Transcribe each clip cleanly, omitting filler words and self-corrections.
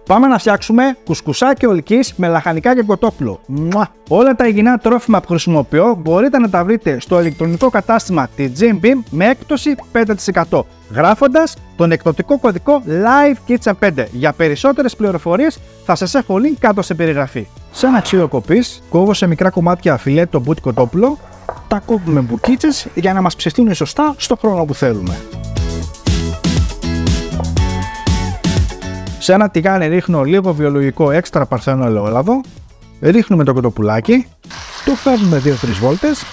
Πάμε να φτιάξουμε κουσκουσάκι ολικής με λαχανικά και κοτόπουλο. Όλα τα υγιεινά τρόφιμα που χρησιμοποιώ μπορείτε να τα βρείτε στο ηλεκτρονικό κατάστημα τη Jim Beam με έκπτωση 5%, γράφοντας τον εκπτωτικό κωδικό LIVEKITCHEN5. Για περισσότερες πληροφορίες θα σας έχω link κάτω στην περιγραφή. Σε ένα ξύλο κοπής κόβω σε μικρά κομμάτια φιλέ το μπούτι κοτόπουλο, τα κόβουμε μπουκίτσες για να μας ψηθούν σωστά στο χρόνο που θέλουμε. Σε ένα τηγάνι ρίχνω λίγο βιολογικό έξτρα παρθένο ελαιόλαδο, ρίχνουμε το κοτοπουλάκι, το φέρνουμε 2-3 βόλτες,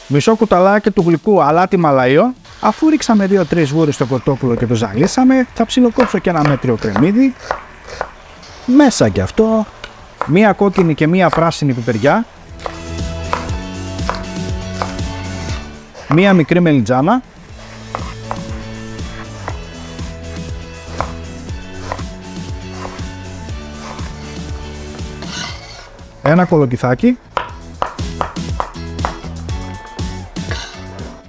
μισό κουταλάκι του γλυκού αλάτι μαλαΐο. Αφού ρίξαμε 2-3 βούρες στο κοτόπουλο και το ζαλίσαμε, θα ψιλοκόψω και ένα μέτριο κρεμμύδι, μέσα και αυτό, μία κόκκινη και μία πράσινη πιπεριά, μία μικρή μελιτζάνα, ένα κολοκυθάκι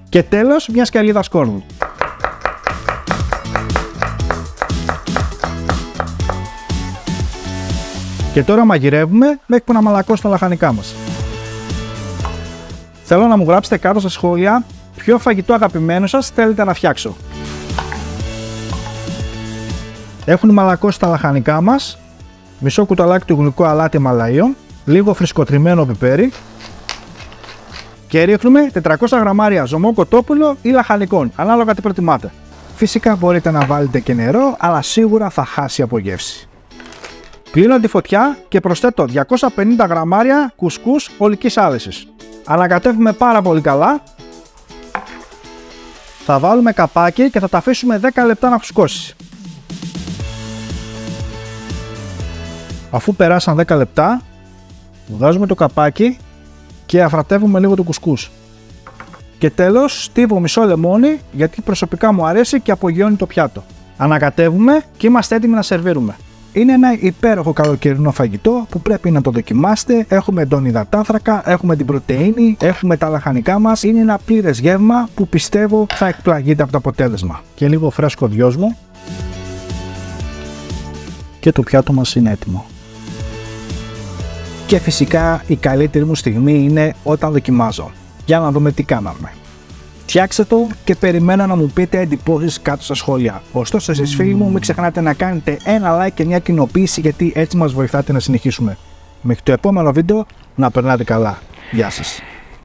και τέλος μια σκαλίδα σκόρδου. Και τώρα μαγειρεύουμε μέχρι που να μαλακώσει τα λαχανικά μας. Θέλω να μου γράψετε κάτω στα σχόλια ποιο φαγητό αγαπημένο σας θέλετε να φτιάξω. Έχουν μαλακώσει τα λαχανικά μας, μισό κουταλάκι του γλυκού αλάτι μαλαΐο, λίγο φρυσκοτριμμένο πιπέρι και ρίχνουμε 400 γραμμάρια ζωμό κοτόπουλο ή λαχανικών, ανάλογα τι προτιμάτε. Φυσικά μπορείτε να βάλετε και νερό, αλλά σίγουρα θα χάσει από γεύση. Κλείνω τη φωτιά και προσθέτω 250 γραμμάρια κουσκούς ολικής άλεσης. Ανακατεύουμε πάρα πολύ καλά. Θα βάλουμε καπάκι και θα τα αφήσουμε 10 λεπτά να φουσκώσει. Αφού περάσαν 10 λεπτά, βγάζουμε το καπάκι και αφρατεύουμε λίγο το κουσκούς. Και τέλος στίβω μισό λεμόνι, γιατί προσωπικά μου αρέσει και απογειώνει το πιάτο. Ανακατεύουμε και είμαστε έτοιμοι να σερβίρουμε. Είναι ένα υπέροχο καλοκαιρινό φαγητό που πρέπει να το δοκιμάσετε. Έχουμε τον υδατάνθρακα, έχουμε την πρωτεΐνη, έχουμε τα λαχανικά μας. Είναι ένα πλήρες γεύμα που πιστεύω θα εκπλαγείτε από το αποτέλεσμα. Και λίγο φρέσκο δυόσμο. Και το πιάτο μας είναι έτοιμο. Και φυσικά η καλύτερη μου στιγμή είναι όταν δοκιμάζω. Για να δούμε τι κάναμε. Φτιάξτε το και περιμένω να μου πείτε εντυπώσεις κάτω στα σχόλια. Ωστόσο εσείς φίλοι μου, μην ξεχνάτε να κάνετε ένα like και μια κοινοποίηση, γιατί έτσι μας βοηθάτε να συνεχίσουμε. Μέχρι το επόμενο βίντεο, να περνάτε καλά. Γεια σας.